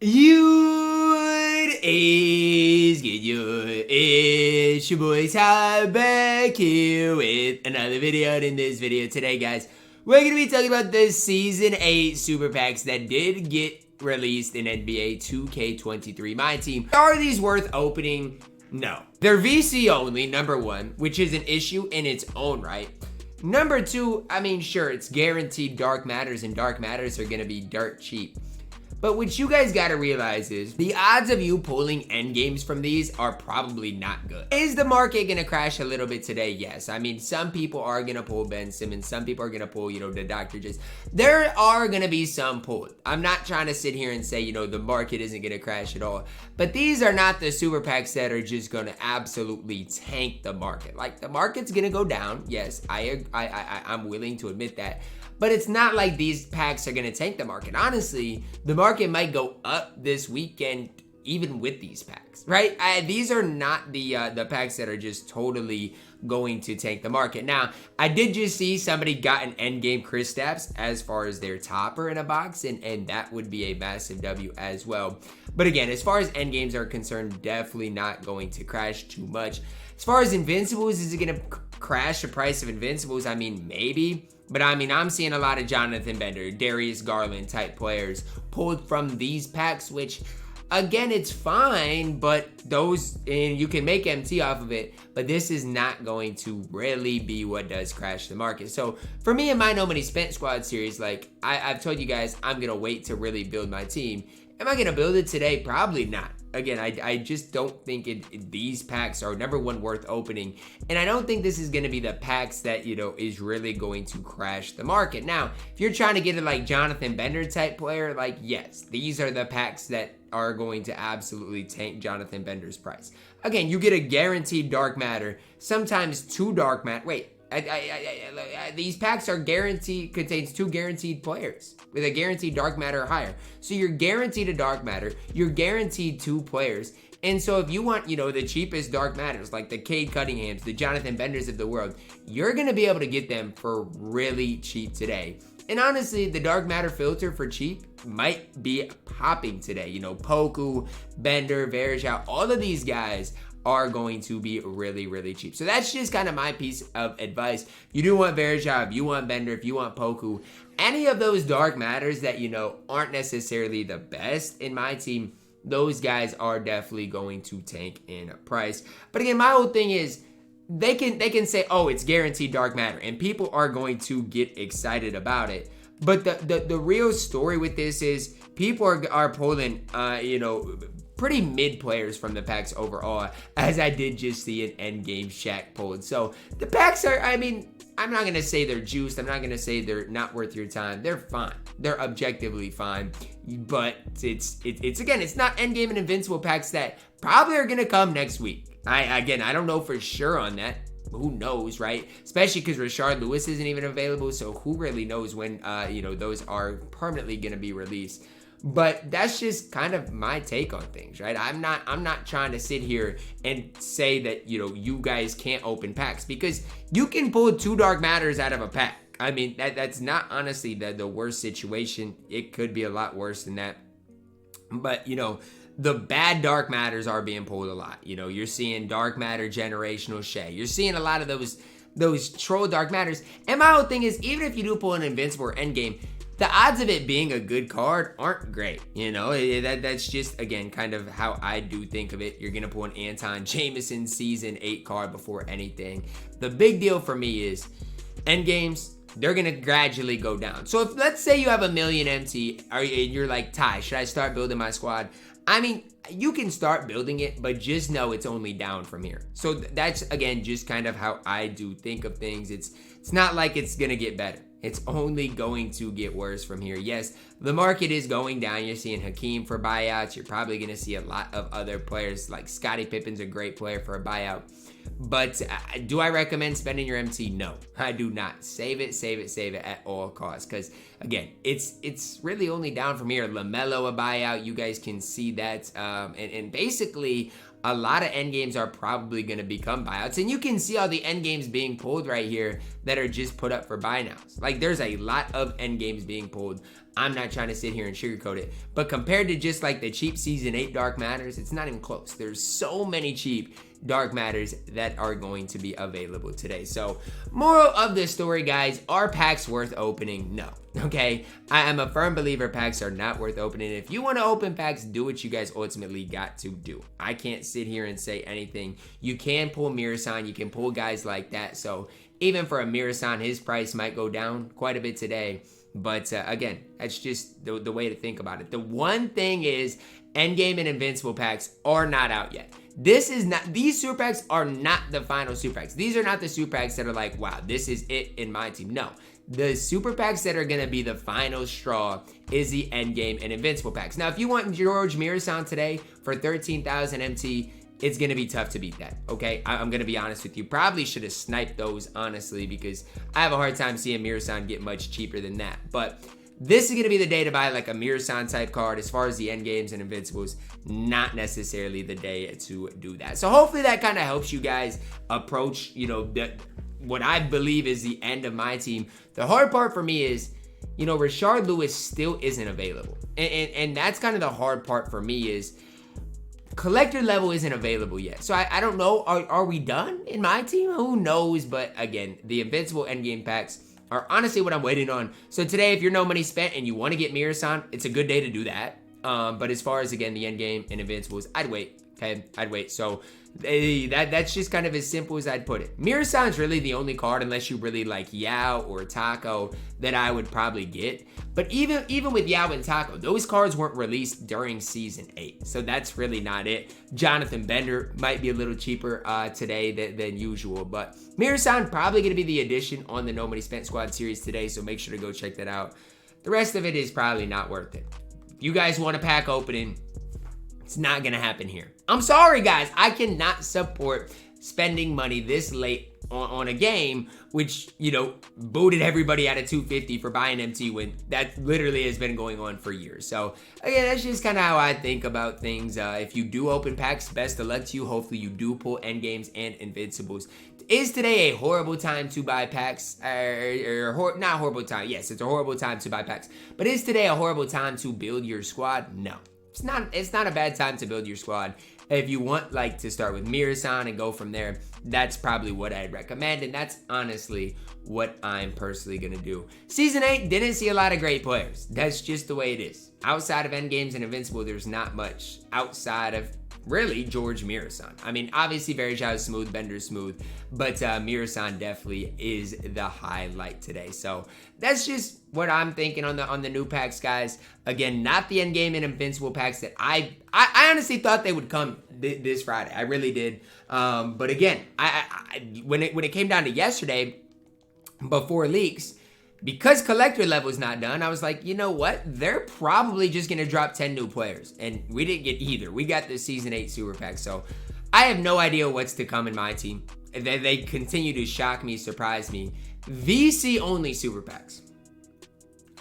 What is good? It's your boy Ty back here with another video. And in this video today, guys, we're going to be talking about the Season 8 Super Packs that did get released in NBA 2K23 MyTEAM. Are these worth opening? No. They're VC only, number one, which is an issue in its own right. Number two, I mean, sure, it's guaranteed dark matters, and dark matters are going to be dirt cheap. But what you guys gotta realize is the odds of you pulling endgames from these are probably not good. Is the market gonna crash a little bit today? Yes. I mean, some people are gonna pull Ben Simmons. Some people are gonna pull, the Dr. J's. There are gonna be some pulled. I'm not trying to sit here and say, the market isn't gonna crash at all. But these are not the super packs that are just gonna absolutely tank the market. Like, the market's gonna go down. Yes, I'm willing to admit that. But it's not like these packs are going to tank the market. Honestly, the market might go up this weekend even with these packs, right? These are not the packs that are just totally going to tank the market. Now, I did just see somebody got an endgame Kristaps as far as their topper in a box, and that would be a massive W as well. But again, as far as endgames are concerned, definitely not going to crash too much. As far as invincibles, is it going to crash the price of invincibles? I mean, maybe. But I mean, I'm seeing a lot of Jonathan Bender, Darius Garland type players pulled from these packs, which, again, it's fine, but those, and you can make MT off of it, but this is not going to really be what does crash the market. So for me in my No Money Spent Squad series, like I've told you guys, I'm going to wait to really build my team. Am I going to build it today? Probably not. Again, I just don't think these packs are, number one, worth opening. And I don't think this is going to be the packs that, is really going to crash the market. Now, if you're trying to get a like Jonathan Bender type player, like, yes, these are the packs that are going to absolutely tank Jonathan Bender's price. Again, you get a guaranteed dark matter, sometimes two dark matter. Wait. These packs are contains two guaranteed players with a guaranteed dark matter or higher. So you're guaranteed a dark matter, you're guaranteed two players. And so if you want, the cheapest dark matters, like the Cade Cunninghams, the Jonathan Benders of the world, you're going to be able to get them for really cheap today. And honestly, the dark matter filter for cheap might be popping today. Poku, Bender, Verjao, all of these guys are going to be really, really cheap. So that's just kind of my piece of advice. You do want Verjao, if you want Bender, if you want Poku, any of those dark matters that, aren't necessarily the best in my team, those guys are definitely going to tank in price. But again, my whole thing is, they can say, oh, it's guaranteed dark matter, and people are going to get excited about it. But the real story with this is people are pulling, pretty mid players from the packs overall, as I did just see an endgame Shaq pulled. So the packs are, I mean, I'm not going to say they're juiced. I'm not going to say they're not worth your time. They're fine. They're objectively fine. But it's again, it's not endgame and invincible packs that probably are going to come next week. I don't know for sure on that. Who knows, right? Especially because Rashard Lewis isn't even available. So who really knows when, those are permanently going to be released. But that's just kind of my take on things, right? I'm not trying to sit here and say that, you guys can't open packs, because you can pull two dark matters out of a pack. I mean, that's not honestly the worst situation. It could be a lot worse than that. But, the bad dark matters are being pulled a lot. You're seeing dark matter generational Shea. You're seeing a lot of those troll dark matters. And my whole thing is, even if you do pull an invincible or endgame, the odds of it being a good card aren't great. That's just, again, kind of how I do think of it. You're going to pull an Anton Jameson Season 8 card before anything. The big deal for me is endgames, they're going to gradually go down. So if, let's say you have a million MT, and you're like, Ty, should I start building my squad? I mean, you can start building it, but just know it's only down from here. So that's, again, just kind of how I do think of things. It's not like it's going to get better. It's only going to get worse from here. Yes, the market is going down. You're seeing Hakeem for buyouts. You're probably going to see a lot of other players, like Scottie Pippen's a great player for a buyout. But do I recommend spending your MT? No, I do not. Save it at all costs. Because, again, it's really only down from here. LaMelo a buyout. You guys can see that. And basically, a lot of endgames are probably going to become buyouts. And you can see all the endgames being pulled right here that are just put up for buy nows. Like, there's a lot of endgames being pulled. I'm not trying to sit here and sugarcoat it, but compared to just like the cheap Season 8 Dark Matters, it's not even close. There's so many cheap Dark Matters that are going to be available today. So, moral of the story, guys, are packs worth opening? No. Okay? I am a firm believer packs are not worth opening. If you want to open packs, do what you guys ultimately got to do. I can't sit here and say anything. You can pull Mirasan, you can pull guys like that. So, even for a Mirasan, his price might go down quite a bit today. But again, that's just the way to think about it. The one thing is, endgame and invincible packs are not out yet. These super packs are not the final super packs. These are not the super packs that are like, wow, this is it in my team. No, the super packs that are gonna be the final straw is the endgame and invincible packs. Now, if you want George Mirasan today for 13,000 MT, it's going to be tough to beat that, okay? I'm going to be honest with you. Probably should have sniped those, honestly, because I have a hard time seeing Mirasan get much cheaper than that. But this is going to be the day to buy like a Mirasan type card. As far as the end games and invincibles, not necessarily the day to do that. So hopefully that kind of helps you guys approach, you know, what I believe is the end of my team. The hard part for me is, you know, Rashard Lewis still isn't available. And that's kind of the hard part for me is, collector level isn't available yet. So I don't know. Are we done in my team? Who knows? But again, the invincible endgame packs are honestly what I'm waiting on. So today, if you're no money spent and you want to get Mirasan, it's a good day to do that. But as far as, again, the endgame and invincibles, I'd wait. Okay, I'd wait. So that's just kind of as simple as I'd put it. Mirasan's really the only card, unless you really like Yao or Taco, that I would probably get. But even with Yao and Taco, those cards weren't released during Season 8. So that's really not it. Jonathan Bender might be a little cheaper today than usual. But Mirasan probably going to be the addition on the No Money Spent Squad series today. So make sure to go check that out. The rest of it is probably not worth it. If you guys want a pack opening, it's not going to happen here. I'm sorry, guys. I cannot support spending money this late on a game, which, you know, booted everybody out of 250 for buying MT when that literally has been going on for years. So, again, that's just kind of how I think about things. If you do open packs, best of luck to you. Hopefully, you do pull endgames and invincibles. Is today a horrible time to buy packs? Not horrible time. Yes, it's a horrible time to buy packs. But is today a horrible time to build your squad? No. It's not a bad time to build your squad. If you want like to start with Mirasan and go from there, that's probably what I'd recommend, and that's honestly what I'm personally gonna do. Season 8 didn't see a lot of great players. That's just the way it is. Outside of endgames and invincible, there's not much outside of really George Mirasan. I mean, obviously Verjao is smooth, Bender's smooth, but Mirasan definitely is the highlight today. So that's just what I'm thinking on the new packs, guys. Again, not the endgame and invincible packs that I honestly thought they would come this Friday. I really did. But again, when it came down to yesterday, before leaks, because collector level is not done, I was like, you know what? They're probably just going to drop 10 new players. And we didn't get either. We got the Season 8 Super Pack. So I have no idea what's to come in my team. They continue to shock me, surprise me. VC only Super Packs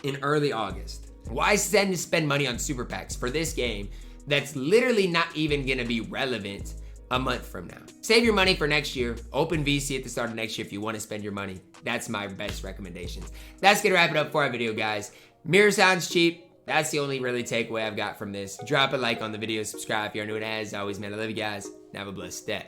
in early August. Why spend money on Super Packs for this game that's literally not even going to be relevant a month from now? Save your money for next year. Open VC at the start of next year if you want to spend your money. That's my best recommendations. That's going to wrap it up for our video, guys. Mirasan's cheap. That's the only really takeaway I've got from this. Drop a like on the video. Subscribe if you're new, and as always, man, I love you guys. And have a blessed day.